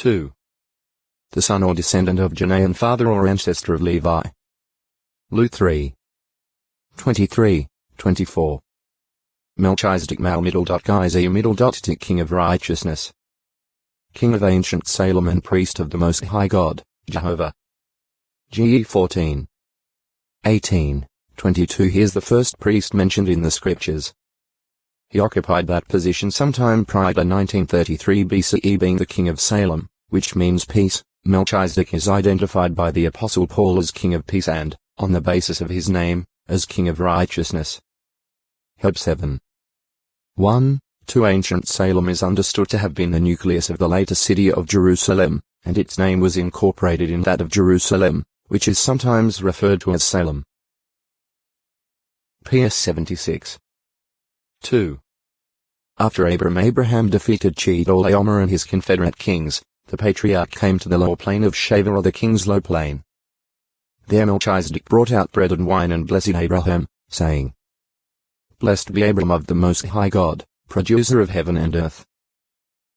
2. The son or descendant of Janai and father or ancestor of Levi. Luke 3. 23, 24. Melchizedek Mal Middle. King of righteousness. King of ancient Salem and priest of the Most High God, Jehovah. GE 14. 18, 22. Here's the first priest mentioned in the scriptures. He occupied that position sometime prior to 1933 BCE, being the king of Salem, which means peace. Melchizedek is identified by the Apostle Paul as king of peace and, on the basis of his name, as king of righteousness. Heb 7. 1. 2. Ancient Salem is understood to have been the nucleus of the later city of Jerusalem, and its name was incorporated in that of Jerusalem, which is sometimes referred to as Salem. PS 76. 2. After Abraham defeated Chedorlaomer and his confederate kings, the patriarch came to the lower plain of Shava, or the king's low plain. There Melchizedek brought out bread and wine and blessed Abraham, saying, Blessed be Abram of the Most High God, producer of heaven and earth.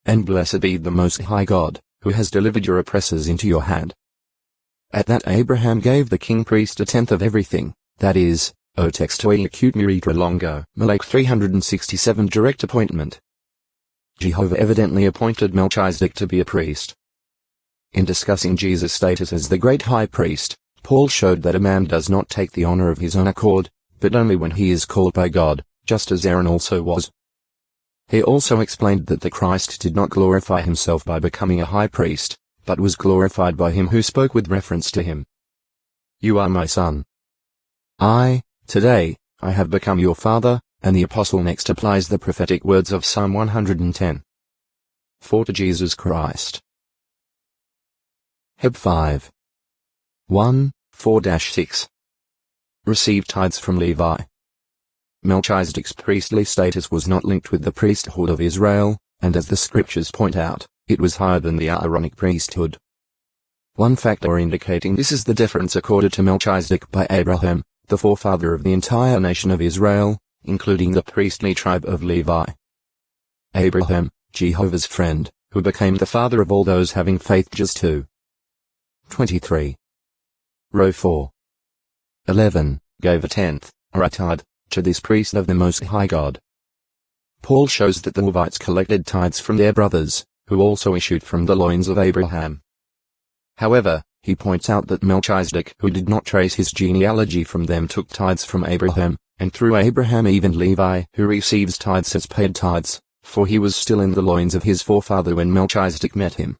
And blessed be the Most High God, who has delivered your oppressors into your hand. At that Abraham gave the king-priest a tenth of everything, that is, o textoi acute miritra longo, Malak 367 direct appointment. Jehovah evidently appointed Melchizedek to be a priest. In discussing Jesus' status as the great high priest, Paul showed that a man does not take the honor of his own accord, but only when he is called by God, just as Aaron also was. He also explained that the Christ did not glorify himself by becoming a high priest, but was glorified by him who spoke with reference to him. You are my son. Today, I have become your father, and the apostle next applies the prophetic words of Psalm 110. 4 to Jesus Christ. Heb 5. 1, 4-6. Receive tithes from Levi. Melchizedek's priestly status was not linked with the priesthood of Israel, and as the scriptures point out, it was higher than the Aaronic priesthood. One factor indicating this is the deference accorded to Melchizedek by Abraham, the forefather of the entire nation of Israel, including the priestly tribe of Levi. Abraham, Jehovah's friend, who became the father of all those having faith. Just 2. 23. Row 4. 11. Gave a tenth, or a tithe, to this priest of the Most High God. Paul shows that the Levites collected tithes from their brothers, who also issued from the loins of Abraham. However, he points out that Melchizedek, who did not trace his genealogy from them, took tithes from Abraham, and through Abraham even Levi, who receives tithes, has paid tithes, for he was still in the loins of his forefather when Melchizedek met him.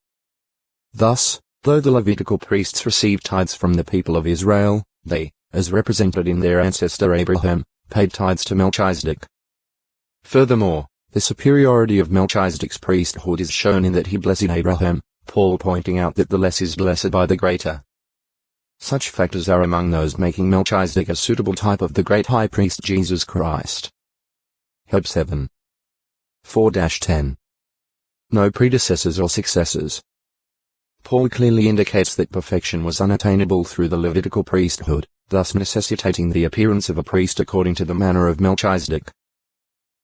Thus, though the Levitical priests received tithes from the people of Israel, they, as represented in their ancestor Abraham, paid tithes to Melchizedek. Furthermore, the superiority of Melchizedek's priesthood is shown in that he blessed Abraham, Paul pointing out that the less is blessed by the greater. Such factors are among those making Melchizedek a suitable type of the great high priest Jesus Christ. Heb 7. 4-10. No predecessors or successors. Paul clearly indicates that perfection was unattainable through the Levitical priesthood, thus necessitating the appearance of a priest according to the manner of Melchizedek.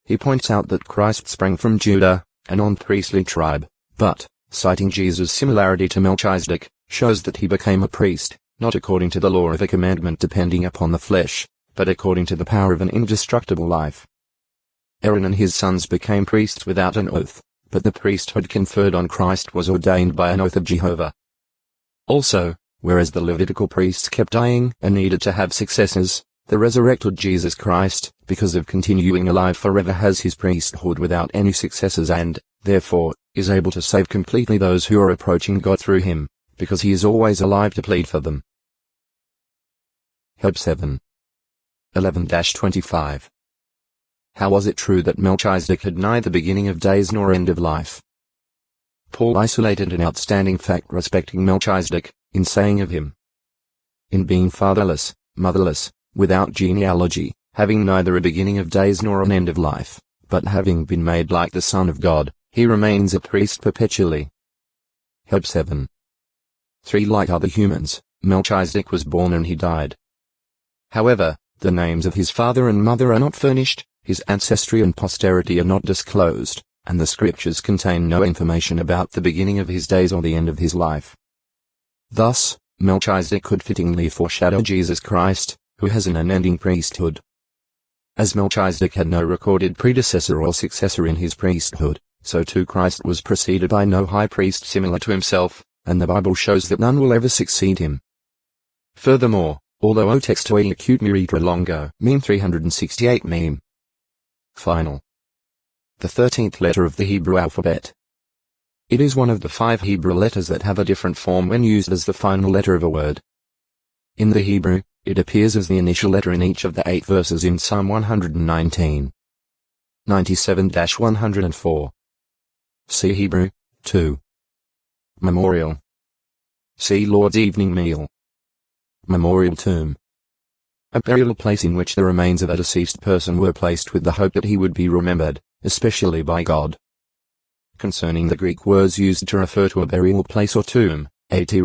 He points out that Christ sprang from Judah, a non-priestly tribe, but, citing Jesus' similarity to Melchizedek, shows that he became a priest, not according to the law of a commandment depending upon the flesh, but according to the power of an indestructible life. Aaron and his sons became priests without an oath, but the priesthood conferred on Christ was ordained by an oath of Jehovah. Also, whereas the Levitical priests kept dying and needed to have successors, the resurrected Jesus Christ, because of continuing alive forever, has his priesthood without any successors and, therefore, is able to save completely those who are approaching God through him, because he is always alive to plead for them. Heb 7. 11-25. How was it true that Melchizedek had neither beginning of days nor end of life? Paul isolated an outstanding fact respecting Melchizedek, in saying of him, in being fatherless, motherless, without genealogy, having neither a beginning of days nor an end of life, but having been made like the Son of God, he remains a priest perpetually. Heb 7. 3. Like other humans, Melchizedek was born and he died. However, the names of his father and mother are not furnished, his ancestry and posterity are not disclosed, and the scriptures contain no information about the beginning of his days or the end of his life. Thus, Melchizedek could fittingly foreshadow Jesus Christ, who has an unending priesthood. As Melchizedek had no recorded predecessor or successor in his priesthood, so too Christ was preceded by no high priest similar to himself, and the Bible shows that none will ever succeed him. Furthermore, although O texto acute miritra longo, meme 368 meme. Final. The 13th letter of the Hebrew alphabet. It is one of the 5 Hebrew letters that have a different form when used as the final letter of a word. In the Hebrew, it appears as the initial letter in each of the 8 verses in Psalm 119. 97-104. See Hebrew, 2. Memorial. See Lord's evening meal. Memorial tomb. A burial place in which the remains of a deceased person were placed with the hope that he would be remembered, especially by God. Concerning the Greek words used to refer to a burial place or tomb, at